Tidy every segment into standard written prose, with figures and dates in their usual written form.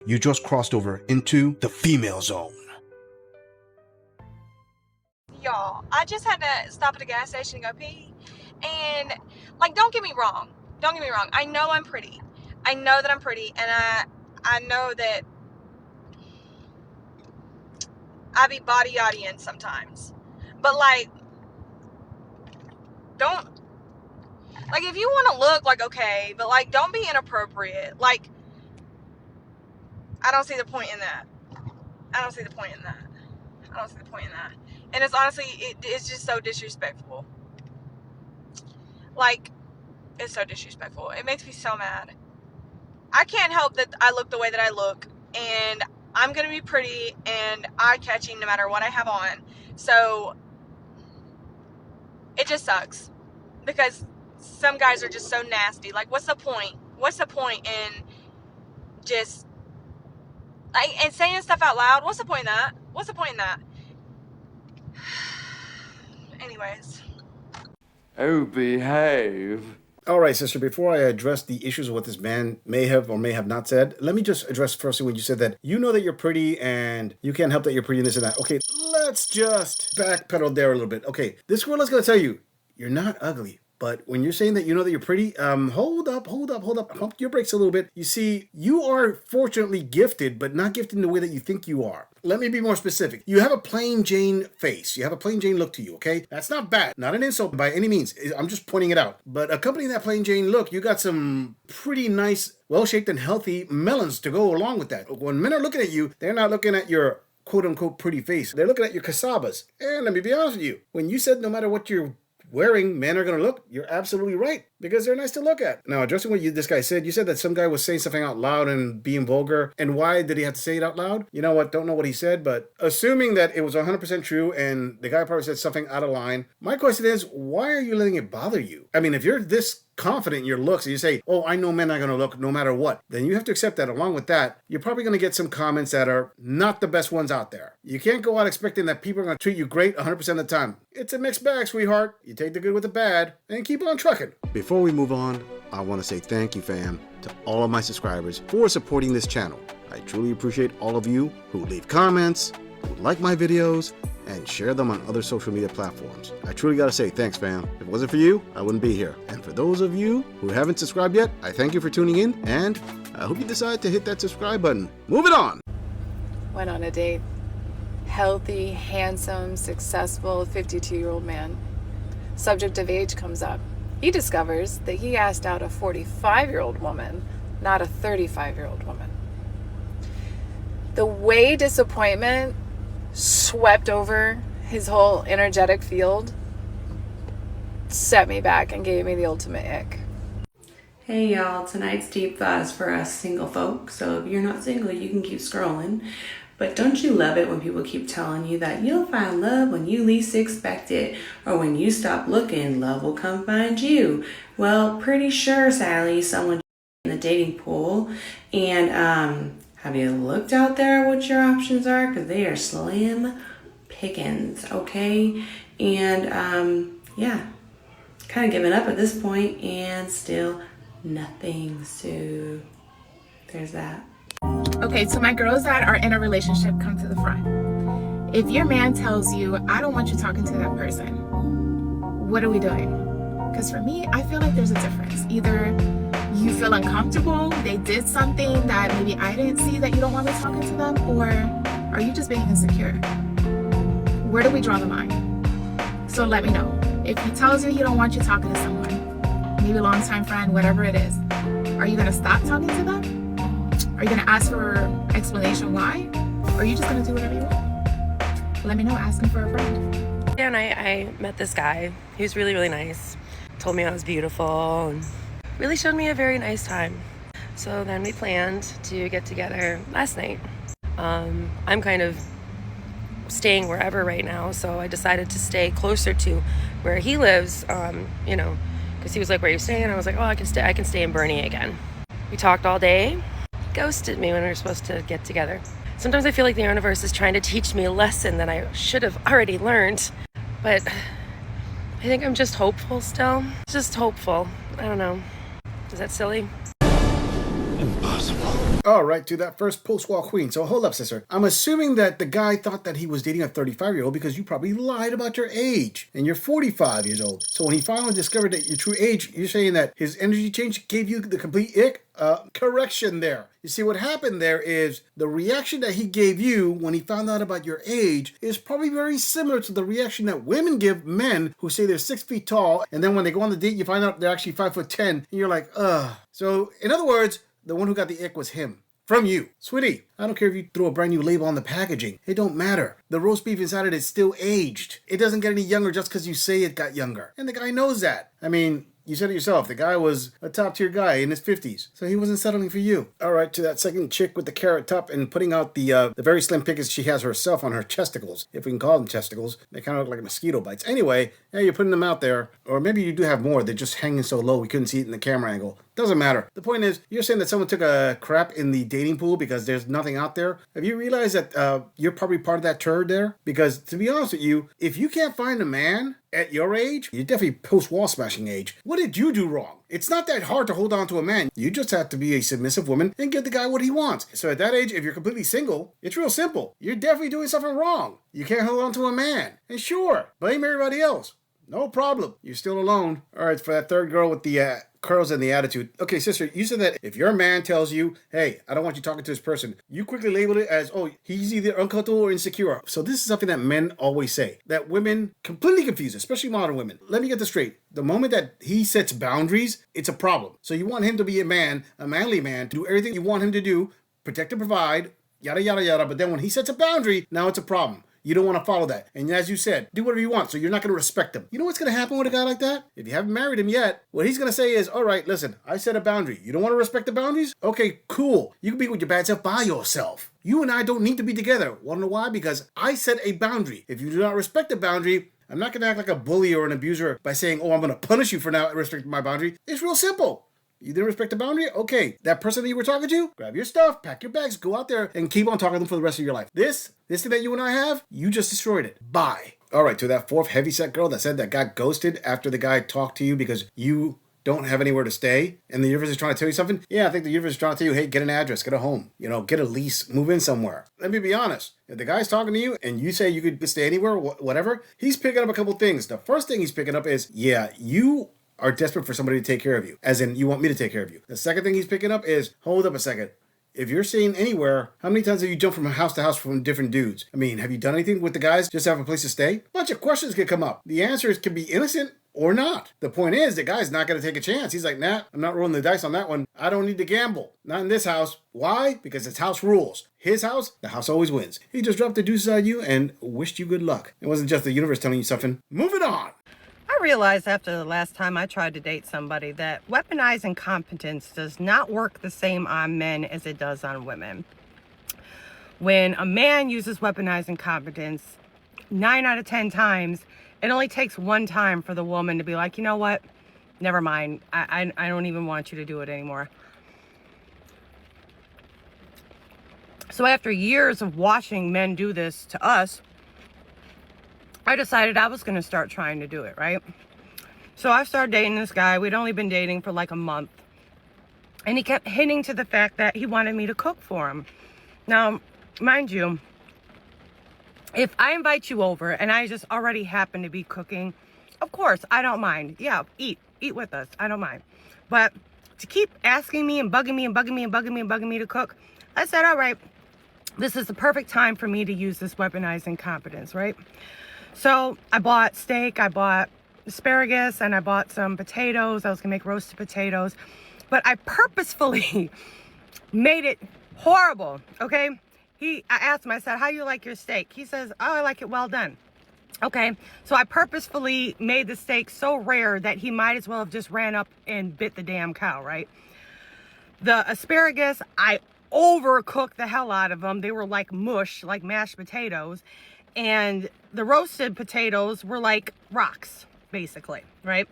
You just crossed over into the female zone. Y'all, I just had to stop at a gas station and go pee. And, like, don't get me wrong. Don't get me wrong. I know I'm pretty. I know that I'm pretty. And I know that I be body audience sometimes. But, like, don't, like, if you want to look, like, okay. But, like, don't be inappropriate. Like, I don't see the point in that. I don't see the point in that. I don't see the point in that. And it's honestly, it's just so disrespectful. Like, it's so disrespectful. It makes me so mad. I can't help that I look the way that I look. And I'm going to be pretty and eye-catching no matter what I have on. So, it just sucks. Because some guys are just so nasty. Like, what's the point? What's the point in just, like, and saying stuff out loud? What's the point in that? What's the point in that? Anyways. Oh, behave. All right, sister, before I address the issues of what this man may have or may have not said, let me just address firstly when you said that you know that you're pretty and you can't help that you're pretty and this and that. Okay, let's just backpedal there a little bit. Okay, this girl is going to tell you, you're not ugly. But when you're saying that you know that you're pretty, hold up. Pump your brakes a little bit. You see, you are fortunately gifted, but not gifted in the way that you think you are. Let me be more specific. You have a plain Jane face. You have a plain Jane look to you, okay? That's not bad. Not an insult by any means. I'm just pointing it out. But accompanying that plain Jane look, you got some pretty nice, well-shaped and healthy melons to go along with that. When men are looking at you, they're not looking at your quote-unquote pretty face. They're looking at your casabas. And let me be honest with you. When you said no matter what you're wearing, men are going to look, you're absolutely right, because they're nice to look at. Now, addressing what this guy said, you said that some guy was saying something out loud and being vulgar. And why did he have to say it out loud? You know what? Don't know what he said, but assuming that it was 100% true and the guy probably said something out of line, my question is, why are you letting it bother you? I mean, if you're this confident in your looks and you say, oh, I know men are going to look no matter what, then you have to accept that. Along with that, you're probably going to get some comments that are not the best ones out there. You can't go out expecting that people are going to treat you great 100% of the time. It's a mixed bag, sweetheart. You take the good with the bad and keep on trucking. Before we move on, I want to say thank you, fam, to all of my subscribers for supporting this channel. I truly appreciate all of you who leave comments, who like my videos, and share them on other social media platforms. I truly gotta say thanks, fam. If it wasn't for you, I wouldn't be here. And for those of you who haven't subscribed yet, I thank you for tuning in, and I hope you decide to hit that subscribe button. Moving on. Went on a date. Healthy, handsome, successful 52-year-old man. Subject of age comes up. He discovers that he asked out a 45-year-old woman, not a 35-year-old woman. The way disappointment swept over his whole energetic field set me back and gave me the ultimate ick. Hey y'all, tonight's deep thought is for us single folk, so if you're not single, you can keep scrolling. But don't you love it when people keep telling you that you'll find love when you least expect it, or when you stop looking, love will come find you? Well, pretty sure, Sally, someone in the dating pool. And have you looked out there what your options are? Because they are slim pickings, okay? And yeah, kind of giving up at this point and still nothing. So there's that. Okay, so my girls that are in a relationship, come to the front. If your man tells you, I don't want you talking to that person, what are we doing? Because for me, I feel like there's a difference. Either you feel uncomfortable, they did something that maybe I didn't see that you don't want me talking to them, or are you just being insecure? Where do we draw the line? So let me know. If he tells you he don't want you talking to someone, maybe a longtime friend, whatever it is, are you gonna stop talking to them? Are you gonna ask for explanation why? Or are you just gonna do whatever you want? Let me know, asking for a friend. Yeah, and I met this guy. He was really, really nice. Told me I was beautiful and really showed me a very nice time. So then we planned to get together last night. I'm kind of staying wherever right now, so I decided to stay closer to where he lives, you know, because he was like, where are you staying? And I was like, oh, I can stay in Bernie again. We talked all day. Ghosted me when we were supposed to get together. Sometimes I feel like the universe is trying to teach me a lesson that I should have already learned, but I think I'm just hopeful still. Just hopeful. I don't know. Is that silly? Impossible. impossible. All right, to that first post-wall queen. So hold up, sister. I'm assuming that the guy thought that he was dating a 35-year-old because you probably lied about your age. And you're 45 years old. So when he finally discovered that your true age, you're saying that his energy change gave you the complete ick? Correction there. You see, what happened there is the reaction that he gave you when he found out about your age is probably very similar to the reaction that women give men who say they're 6 feet tall, and then when they go on the date, you find out they're actually 5'10", and you're like, ugh. So, in other words, the one who got the ick was him. From you. Sweetie, I don't care if you throw a brand new label on the packaging. It don't matter. The roast beef inside it is still aged. It doesn't get any younger just because you say it got younger. And the guy knows that. I mean, you said it yourself. The guy was a top-tier guy in his 50s, so he wasn't settling for you. All right, to that second chick with the carrot top and putting out the very slim pickets she has herself on her chesticles, if we can call them chesticles. They kind of look like mosquito bites. Anyway, yeah, you're putting them out there, or maybe you do have more. They're just hanging so low we couldn't see it in the camera angle. Doesn't matter. The point is, you're saying that someone took a crap in the dating pool because there's nothing out there. Have you realized that you're probably part of that turd there? Because to be honest with you, if you can't find a man at your age, you're definitely post-wall smashing age. What did you do wrong? It's not that hard to hold on to a man. You just have to be a submissive woman and give the guy what he wants. So at that age, if you're completely single, it's real simple. You're definitely doing something wrong. You can't hold on to a man. And sure, blame everybody else. No problem. You're still alone. All right, for that third girl with the curls and the attitude. Okay, sister, you said that if your man tells you, hey, I don't want you talking to this person, you quickly labeled it as, oh, he's either uncomfortable or insecure. So this is something that men always say, that women completely confuse, especially modern women. Let me get this straight. The moment that he sets boundaries, it's a problem. So you want him to be a man, a manly man, to do everything you want him to do, protect and provide, yada, yada, yada. But then when he sets a boundary, now it's a problem. You don't want to follow that. And as you said, do whatever you want, so you're not going to respect him. You know what's going to happen with a guy like that? If you haven't married him yet, what he's going to say is, all right, listen, I set a boundary. You don't want to respect the boundaries? Okay, cool. You can be with your bad self by yourself. You and I don't need to be together. Want to know why? Because I set a boundary. If you do not respect the boundary, I'm not going to act like a bully or an abuser by saying, oh, I'm going to punish you for not respecting my boundary. It's real simple. You didn't respect the boundary? Okay, that person that you were talking to, grab your stuff, pack your bags, go out there, and keep on talking to them for the rest of your life. This thing that you and I have, you just destroyed it. Bye. All right, to that fourth heavyset girl that said that got ghosted after the guy talked to you because you don't have anywhere to stay, and the universe is trying to tell you something? Yeah, I think the universe is trying to tell you, hey, get an address, get a home, get a lease, move in somewhere. Let me be honest. If the guy's talking to you and you say you could stay anywhere, whatever, he's picking up a couple things. The first thing he's picking up is, yeah, you are desperate for somebody to take care of you, as in you want me to take care of you. The second thing he's picking up is, hold up a second. If you're staying anywhere, how many times have you jumped from house to house from different dudes? I mean, have you done anything with the guys just to have a place to stay? A bunch of questions could come up. The answers can be innocent or not. The point is, the guy's not going to take a chance. He's like, nah, I'm not rolling the dice on that one. I don't need to gamble. Not in this house. Why? Because it's house rules. His house, the house always wins. He just dropped the deuces on you and wished you good luck. It wasn't just the universe telling you something. Move it on. I realized after the last time I tried to date somebody that weaponizing competence does not work the same on men as it does on women. When a man uses weaponizing competence, 9 out of 10 times, it only takes one time for the woman to be like, you know what? Never mind. I don't even want you to do it anymore. So after years of watching men do this to us, I decided I was going to start trying to do it, right? So I started dating this guy. We'd only been dating for like a month. And he kept hinting to the fact that he wanted me to cook for him. Now, mind you, if I invite you over and I just already happen to be cooking, of course, I don't mind. Yeah, eat with us. I don't mind. But to keep asking me and bugging me and bugging me and bugging me and bugging me to cook, I said, all right, this is the perfect time for me to use this weaponizing competence, right? So I bought steak, I bought asparagus, and I bought some potatoes. I was gonna make roasted potatoes, but I purposefully made it horrible, okay? I asked him, I said, how you like your steak? He says, oh, I like it well done. Okay, so I purposefully made the steak so rare that he might as well have just ran up and bit the damn cow, right? The asparagus, I overcooked the hell out of them. They were like mush, like mashed potatoes. And the roasted potatoes were like rocks, basically, right?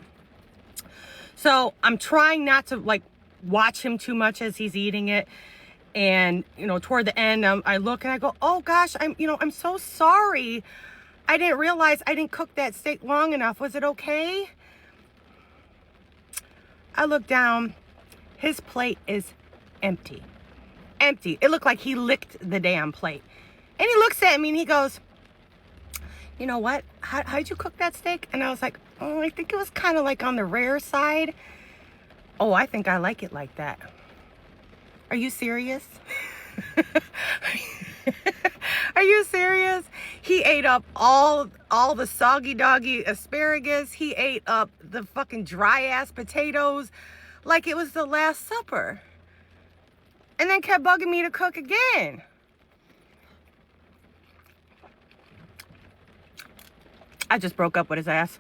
So I'm trying not to like watch him too much as he's eating it. And, toward the end, I look and I go, oh gosh, I'm so sorry. I didn't realize I didn't cook that steak long enough. Was it okay? I look down, his plate is empty. empty. It looked like he licked the damn plate. And he looks at me and he goes, you know what? How'd you cook that steak? And I was like, oh, I think it was kind of like on the rare side. Oh, I think I like it like that. Are you serious? Are you serious? He ate up all the soggy doggy asparagus. He ate up the fucking dry ass potatoes like it was the Last Supper. And then kept bugging me to cook again. I just broke up with his ass.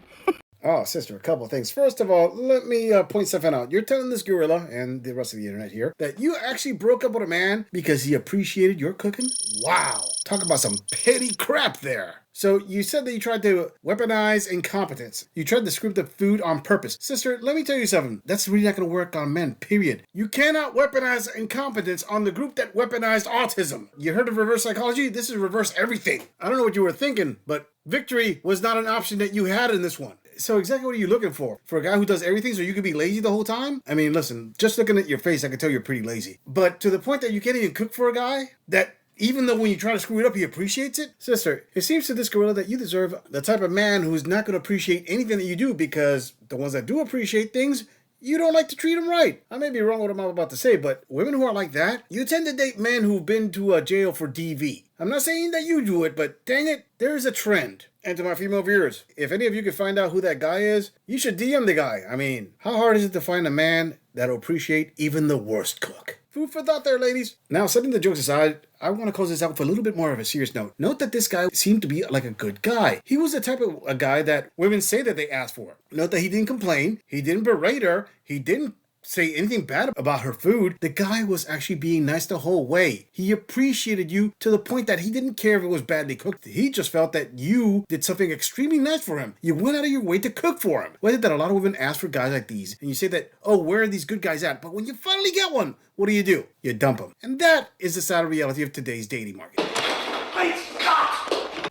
Oh, sister, a couple of things. First of all, let me point something out. You're telling this gorilla and the rest of the internet here that you actually broke up with a man because he appreciated your cooking? Wow. Talk about some petty crap there. So you said that you tried to weaponize incompetence. You tried to script the food on purpose. Sister, let me tell you something. That's really not going to work on men, period. You cannot weaponize incompetence on the group that weaponized autism. You heard of reverse psychology? This is reverse everything. I don't know what you were thinking, but victory was not an option that you had in this one. So exactly what are you looking for? For a guy who does everything so you can be lazy the whole time? I mean, listen, just looking at your face, I can tell you're pretty lazy. But to the point that you can't even cook for a guy that even though when you try to screw it up, he appreciates it? Sister, it seems to this gorilla that you deserve the type of man who's not going to appreciate anything that you do because the ones that do appreciate things, you don't like to treat them right. I may be wrong with what I'm about to say, but women who are like that, you tend to date men who've been to jail for DV. I'm not saying that you do it, but dang it, there's a trend. And to my female viewers, if any of you could find out who that guy is, you should DM the guy. I mean, how hard is it to find a man that'll appreciate even the worst cook? Food for thought there, ladies. Now, setting the jokes aside, I want to close this out with a little bit more of a serious note. Note that this guy seemed to be like a good guy. He was the type of a guy that women say that they asked for. Note that he didn't complain. He didn't berate her. He didn't say anything bad about her food. The guy was actually being nice the whole way. He appreciated you to the point that he didn't care if it was badly cooked. He just felt that you did something extremely nice for him. You went out of your way to cook for him. Whether that a lot of women ask for guys like these, and you say that, oh, where are these good guys at? But when you finally get one, what do? You dump them. And that is the sad reality of today's dating market.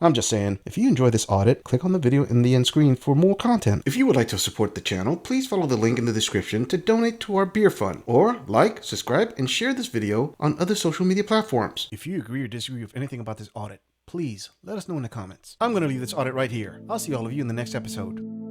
I'm just saying, if you enjoy this audit, click on the video in the end screen for more content. If you would like to support the channel, please follow the link in the description to donate to our beer fund, or like, subscribe, and share this video on other social media platforms. If you agree or disagree with anything about this audit, please let us know in the comments. I'm going to leave this audit right here. I'll see all of you in the next episode.